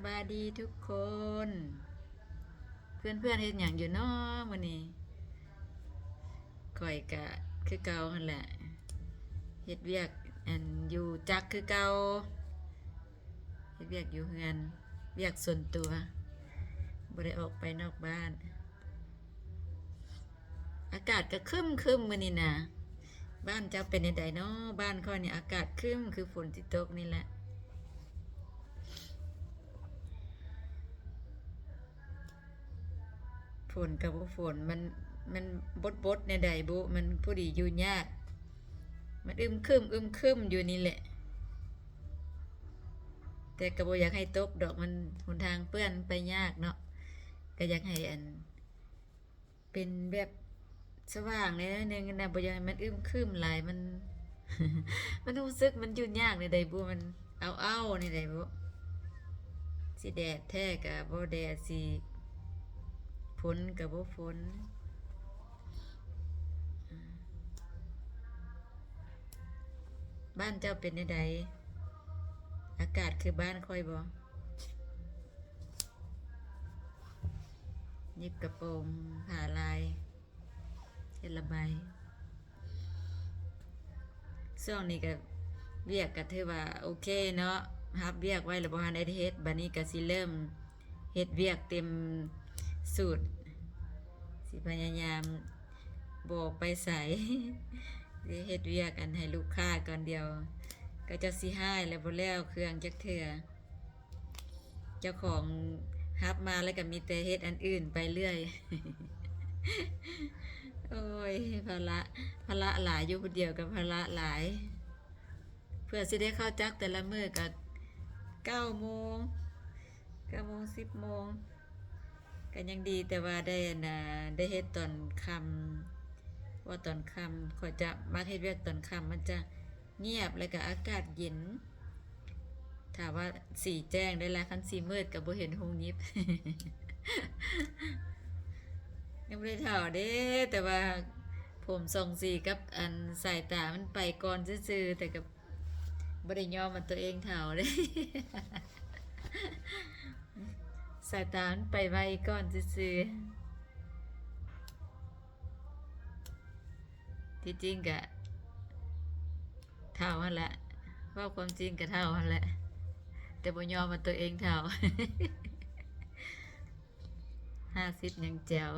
บายดีทุกคน เพื่อนเพื่อนเฮ็ดหยังอยู่น้อมื้อนี้ข่อยกะคือเก่าหั่นแหละเฮ็ดเวียกอยู่จักคือเก่าเฮ็ดเวียกอยู่เฮือนเวียกส่วนตัวบ่ได้ออกไปนอกบ้านอากาศก็ครึ้มมื้อนี้น่ะบ้านเจ้าเป็นจังไดเนาะบ้านข้อยนี่อากาศครึ้มคือฝนสิตกนี่แหละฝนกับบ่ฝนมันบดๆในใดบุมันผู้ดีอยู่ยากมันอึมครึมอยู่นี่แหละแต่ก็บ่อยากให้ตกดอกมันหนทางเปื้อนไปยากเนาะก็อยากให้เป็นแบบสว่างเลยนึงนะบ่อยากให้มันอึมครึมหลายมันมันรู้สึกมันอยู่ยากในใดบุมันเอาในใดบุสิแดดแท้ก็บ่แดดสิฝนก็บ่ฝนบ้านเจ้าเป็นจังไดอากาศคือบ้านค่อยบ่ยิบกระโปรงผ้าลายเฮ็ดระบายช่วงนี้ก็เวียกก็ถือว่าโอเคเนาะรับเวียกไว้แล้วบ่ทันได้เฮ็ดบัดนี้ก็สิเริ่มเฮ็ดเวียกเต็มสูตรสิพยายามบ่ไปไสสิเฮ็ดเวียกให้ลูกค้าก่อนเดียวก็จะสิหายแล้วบ่แล้วเครื่องจักเทื่อเจ้าของรับมาแล้วก็มีแต่เฮ็ดอันอื่นไปเรื่อยโอ้ยภาระหลายอยู่ผู้เดียวกับภาระหลายเพื่อสิได้เข้าจักแต่ละมื้อก็9โมง10โมงก็ยังดีแต่ว่าได้เฮ็ดตอนค่ำว่าตอนค่ำข้อยจะมักเฮ็ดเวียกตอนค่ำมันจะเงียบแล้วก็อากาศเย็นถ้าว่าสีแจ้งได้แล้วคันสีมืดก็บ่เห็นหงยิบยังบ่ได้เฒ่าเด้แต่ว่าผมส่องสีกับสายตามันไปก่อนซื่อๆแต่ก็บ่ได้ยอมว่าตัวเองเฒ่าเด้สายตามันไปไวก่อนซื่อๆที่จริงก็เฒ่าหั่นแหละเว้าความจริงก็เฒ่าหั่นแหละแต่บ่ยอมว่าตัวเองเฒ่า50ยังแจ๋ว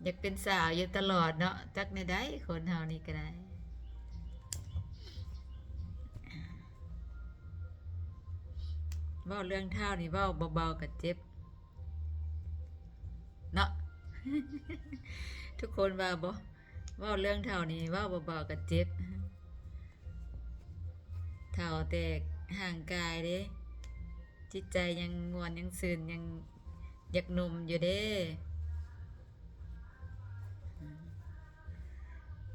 อยากเป็นสาวอยู่ตลอดเนาะจักแนวใดคนเฮานี่ก็ได้เว้าเรื่องเฒ่านี่เว้าเบาๆก็เจ็บเนาะทุกคนว่าบ่เว้าเรื่องเฒ่านี่เว้าเบาๆก็เจ็บเฒ่าแต่ห่างกายเด้จิตใจยังม่วนยังซื่นยังอยากหนุ่มอยู่เด้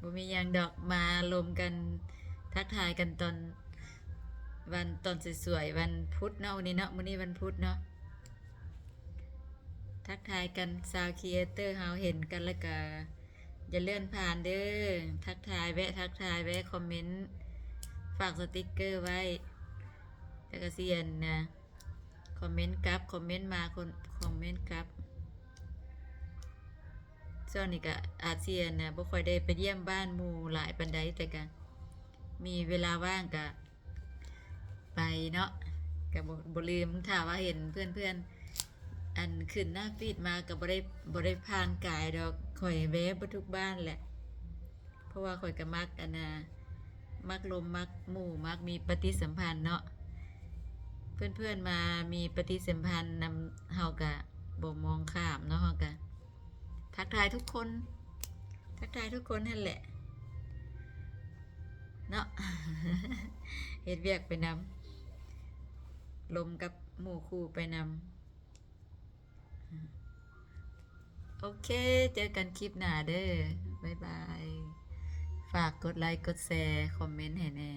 บ่มีหยังดอกมาลมกันทักทายกันตอนวันตอนสวยๆวันพุธเนาะวันนี้เนาะมื้อนี้วันพุธเนาะทักทายกันชาวครีเอเตอร์เฮาเห็นกันแล้วก็อย่าเลื่อนผ่านเด้อทักทายแวะคอมเมนต์ฝากสติกเกอร์ไว้แล้วก็สินะคอมเมนต์กลับคอมเมนต์มาคนคอมเมนต์กลับช่วงนี้ก็อาเซียนนะบ่ค่อยได้ไปเยี่ยมบ้านหมู่หลายปานใดแต่ก็มีเวลาว่างก็ไปเนาะก็บ่ลืมถ้าว่าเห็นเพื่อนๆขึ้นหน้าฟีดมาก็บ่ได้ผ่านกายดอกข่อยแวะบ่ทุกบ้านแหละเพราะว่าข่อยก็มักมักลมมักหมู่มักมีปฏิสัมพันธ์เนาะเพื่อนๆมามีปฏิสัมพันธ์นำเฮาก็บ่มองข้ามเนาะเฮาก็ทักทายทุกคนนั่นแหละเนาะเฮ็ดเวียกไปนำลมกับหมู่คู่ไปนำโอเคเจอกันคลิปหน้าเด้อบ๊ายบายฝากกดไลค์กดแชร์คอมเมนต์ให้แน่